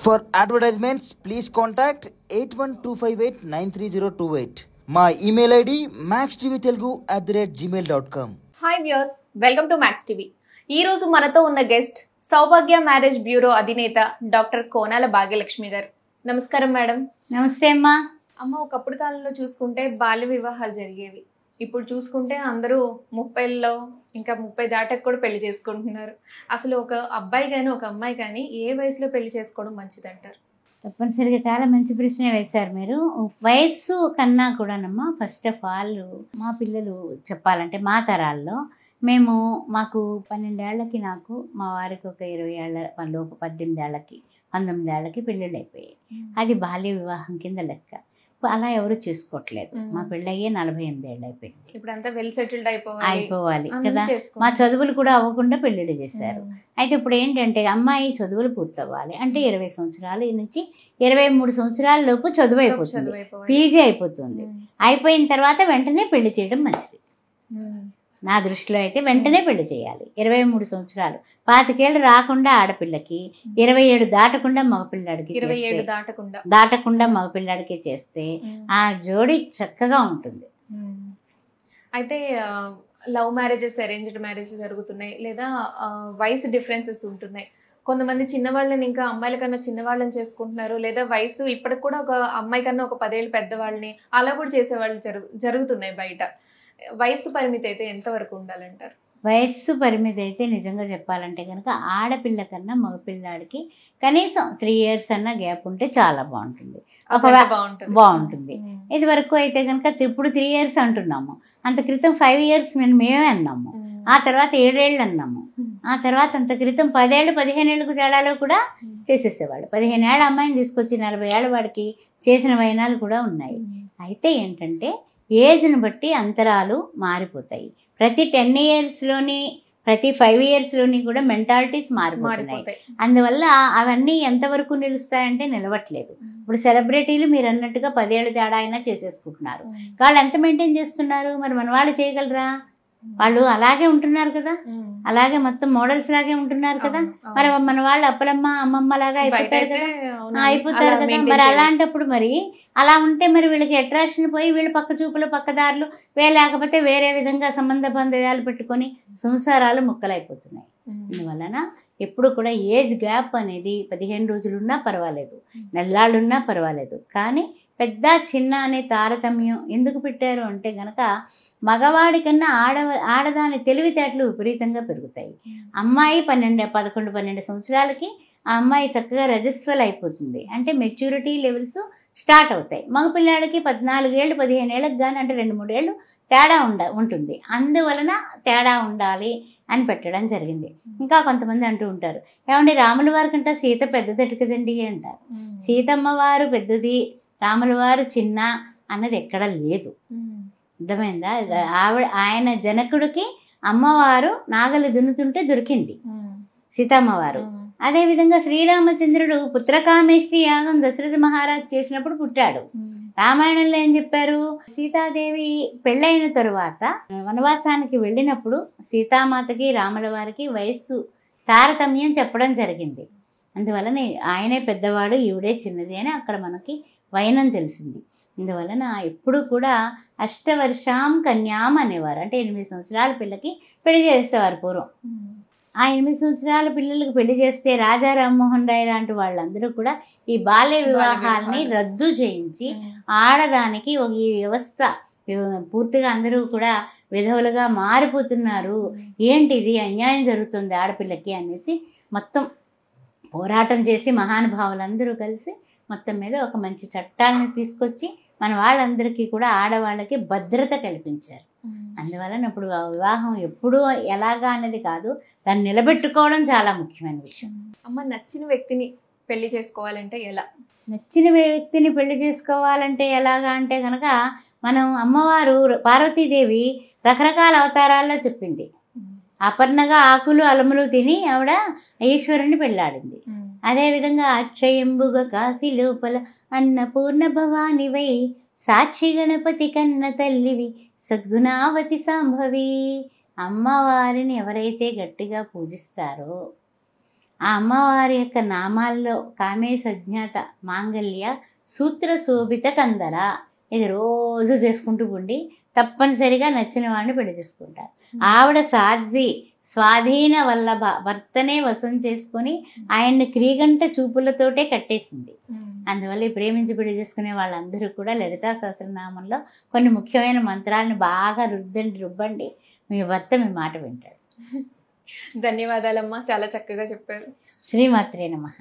For advertisements, please contact 8125893028. మా email ID maxtvtelugu@gmail.com. Hi viewers, welcome to max TV. ఈ రోజు మనతో ఉన్న గెస్ట్ సౌభాగ్య మ్యారేజ్ బ్యూరో అధినేత డాక్టర్ కోనాల భాగ్యలక్ష్మి గారు. నమస్కారం మేడం. నమస్తే అమ్మా. అమ్మ, ఒకప్పుడు కాలంలో చూసుకుంటే బాల్య వివాహాలు జరిగేవి. ఇప్పుడు చూసుకుంటే అందరూ 30ల్లో ఇంకా 30 దాటకు కూడా పెళ్లి చేసుకుంటున్నారు. అసలు ఒక అబ్బాయి కానీ ఒక అమ్మాయి కానీ ఏ వయసులో పెళ్లి చేసుకోవడం మంచిది అంటారు? తప్పనిసరిగా చాలా మంచి ప్రశ్న వేశారు మీరు. వయస్సు కన్నా కూడానమ్మా, ఫస్ట్ ఆఫ్ ఆల్ మా పిల్లలు చెప్పాలంటే మా తరాల్లో మాకు 12 ఏళ్ళకి నాకు, మా వారికి ఒక 20 ఏళ్ళ లోపు 18 ఏళ్ళకి 19 ఏళ్ళకి పెళ్ళిళ్ళు అయిపోయాయి. అది బాల్య వివాహం కింద లెక్క. అలా ఎవరు చేసుకోవట్లేదు. మా పెళ్ళయ్యే 48 ఏళ్ళు అయిపోయింది. ఇప్పుడంతా వెల్ సెటిల్డ్ అయిపోవాలి కదా. మా చదువులు కూడా అవ్వకుండా పెళ్ళిళ్ళు చేశారు. అయితే ఇప్పుడు ఏంటంటే అమ్మాయి చదువులు పూర్తవ్వాలి అంటే 20 సంవత్సరాల నుంచి 23 సంవత్సరాల లోపు చదువు అయిపోతుంది, పీజీ అయిపోతుంది. అయిపోయిన తర్వాత వెంటనే పెళ్లి చేయడం మంచిది. నా దృష్టిలో అయితే వెంటనే పెళ్లి చేయాలి. 23 సంవత్సరాలు, 25 ఏళ్ళు రాకుండా ఆడపిల్లకి, 27 దాటకుండా మగపిల్లాడికి, 27 దాటకుండా మగపిల్లాడికి చేస్తే ఆ జోడి చక్కగా ఉంటుంది. అయితే లవ్ మ్యారేజెస్, అరేంజ్డ్ మ్యారేజెస్ జరుగుతున్నాయి, లేదా వయసు డిఫరెన్సెస్ ఉంటున్నాయి. కొంతమంది చిన్నవాళ్ళని ఇంకా అమ్మాయిల కన్నా చిన్నవాళ్ళని చేసుకుంటున్నారు, లేదా వయసు ఇప్పటికి కూడా ఒక అమ్మాయి కన్నా ఒక 10 ఏళ్ళు పెద్దవాళ్ళని అలా కూడా చేసేవాళ్ళు జరుగుతున్నాయి బయట. వయసు పరిమితి అయితే ఎంతవరకు ఉండాలంటారు? వయస్సు పరిమితి అయితే నిజంగా చెప్పాలంటే కనుక ఆడపిల్ల కన్నా మగపిల్లాడికి కనీసం 3 years అన్న గ్యాప్ ఉంటే చాలా బాగుంటుంది. బాగుంటుంది. ఇది వరకు అయితే కనుక ఇప్పుడు 3 years అంటున్నాము, అంత క్రితం 5 years మేమే అన్నాము, ఆ తర్వాత 7 ఏళ్ళు అన్నాము, ఆ తర్వాత అంత క్రితం 10 ఏళ్ళు 15 ఏళ్ళకు తేడాలో కూడా చేసేసేవాళ్ళు. 15 ఏళ్ళ అమ్మాయిని తీసుకొచ్చి 40 ఏళ్ళ వాడికి చేసిన వైనాలు కూడా ఉన్నాయి. అయితే ఏంటంటే ఏజ్ను బట్టి అంతరాలు మారిపోతాయి. ప్రతి 10 yearsలోని ప్రతి 5 yearsలోని కూడా మెంటాలిటీస్ మారిపోతున్నాయి. అందువల్ల అవన్నీ ఎంతవరకు నిలుస్తాయంటే నిలవట్లేదు. ఇప్పుడు సెలబ్రిటీలు మీరు అన్నట్టుగా 10 ఏళ్ళ తేడా అయినా చేసేసుకుంటున్నారు. వాళ్ళు ఎంత మెయింటైన్ చేస్తున్నారు? మరి మన వాళ్ళు చేయగలరా? వాళ్ళు అలాగే ఉంటున్నారు కదా, అలాగే మొత్తం మోడల్స్ లాగే ఉంటున్నారు కదా. మరి మన వాళ్ళు అప్పలమ్మ అమ్మమ్మ లాగా అయిపోతారు కదా. మరి అలాంటప్పుడు మరి అలా ఉంటే మరి వీళ్ళకి అట్రాక్షన్ పోయి వీళ్ళు పక్క చూపులు పక్కదారులు లేకపోతే వేరే విధంగా సంబంధ బంధయాలు పెట్టుకొని సంసారాలు ముక్కలైపోతున్నాయి. అందువలన ఎప్పుడు కూడా ఏజ్ గ్యాప్ అనేది 15 రోజులున్నా పర్వాలేదు, నెల్లాళ్ళున్నా పర్వాలేదు, కానీ పెద్ద చిన్న అనే తారతమ్యం ఎందుకు పెట్టారు అంటే గనక మగవాడి కన్నా ఆడదాని తెలివితేటలు విపరీతంగా పెరుగుతాయి. అమ్మాయి 11, 12 సంవత్సరాలకి ఆ అమ్మాయి చక్కగా రజస్వల్ అయిపోతుంది, అంటే మెచ్యూరిటీ లెవెల్స్ స్టార్ట్ అవుతాయి. మగపిల్లాడికి 14 ఏళ్ళు 15 ఏళ్ళకి కానీ అంటే 2-3 ఏళ్ళు తేడా ఉంటుంది. అందువలన తేడా ఉండాలి అని పెట్టడం జరిగింది. ఇంకా కొంతమంది అంటూ ఉంటారు, ఏమంటే రాముల వారి కంటే సీత పెద్దదట కదండి అంటారు. సీతమ్మ వారు పెద్దది, రాముల వారు చిన్న అన్నది ఎక్కడ లేదు. అర్థమైందా? ఆయన జనకుడికి అమ్మవారు నాగలి దున్నుతుంటే దొరికింది సీతమ్మవారు. అదేవిధంగా శ్రీరామచంద్రుడు పుత్రకామేష్టి యాగం దశరథ మహారాజ్ చేసినప్పుడు పుట్టాడు. రామాయణంలో ఏం చెప్పారు? సీతాదేవి పెళ్ళైన తరువాత వనవాసానికి వెళ్ళినప్పుడు సీతామాతకి రాముల వారికి వయస్సు తారతమ్యం చెప్పడం జరిగింది. అందువలన ఆయనే పెద్దవాడు, ఈవిడే చిన్నది అని అక్కడ మనకి వైనం తెలిసింది. అందువలన ఎప్పుడు కూడా అష్టవర్షాం కన్యాం అనేవారు, అంటే 8 సంవత్సరాల పిల్లకి పెళ్లి చేసేవారు పూర్వం. ఆ 8 సంవత్సరాల పిల్లలకు పెళ్లి చేస్తే రాజా రామ్మోహన్ రాయ్ లాంటి వాళ్ళందరూ కూడా ఈ బాల్య వివాహాలని రద్దు చేయించి ఆడదానికి ఒక ఈ వ్యవస్థ పూర్తిగా అందరూ కూడా విధవులుగా మారిపోతున్నారు, ఏంటిది అన్యాయం జరుగుతుంది ఆడపిల్లకి అనేసి మొత్తం పోరాటం చేసి మహానుభావులందరూ కలిసి మొత్తం మీద ఒక మంచి చట్టాలను తీసుకొచ్చి మన వాళ్ళందరికీ కూడా ఆడవాళ్ళకి భద్రత కల్పించారు. అందువలన ఇప్పుడు వివాహం ఎప్పుడు ఎలాగా అనేది కాదు, దాన్ని నిలబెట్టుకోవడం చాలా ముఖ్యమైన విషయం. అమ్మ, నచ్చిన వ్యక్తిని పెళ్లి చేసుకోవాలంటే ఎలా? నచ్చిన వ్యక్తిని పెళ్లి చేసుకోవాలంటే ఎలాగా అంటే కనుక మనం అమ్మవారు పార్వతీదేవి రకరకాల అవతారాల్లో చెప్పింది. అపర్ణగా ఆకులు అలములు తిని ఆవిడ ఈశ్వరుని పెళ్ళాడింది. అదేవిధంగా అక్షయంబుగా కాశీ లోపల అన్నపూర్ణ భవానివై సాక్షి గణపతి కన్న తల్లివి సద్గుణావతి సంభవి. అమ్మవారిని ఎవరైతే గట్టిగా పూజిస్తారో ఆ అమ్మవారి యొక్క నామాల్లో కామే సజ్ఞాత మాంగళ్య సూత్ర శోభిత కందర, ఇది రోజు చేసుకుంటూ ఉండి తప్పనిసరిగా నచ్చిన వాడిని పెళ్లి చేసుకుంటారు. ఆవిడ సాధ్వి, స్వాధీన వల్లభ, భర్తనే వశం చేసుకొని ఆయన్ని క్రీగంట చూపులతోటే కట్టేసింది. అందువల్ల ఈ ప్రేమించి పెళ్లి చేసుకునే వాళ్ళందరూ కూడా లలితా సహస్రనామంలో కొన్ని ముఖ్యమైన మంత్రాలను బాగా రుబ్బండి, మీ భర్త మీ మాట వింటాడు. ధన్యవాదాలమ్మా, చాలా చక్కగా చెప్పారు. శ్రీమాత్రే నమః.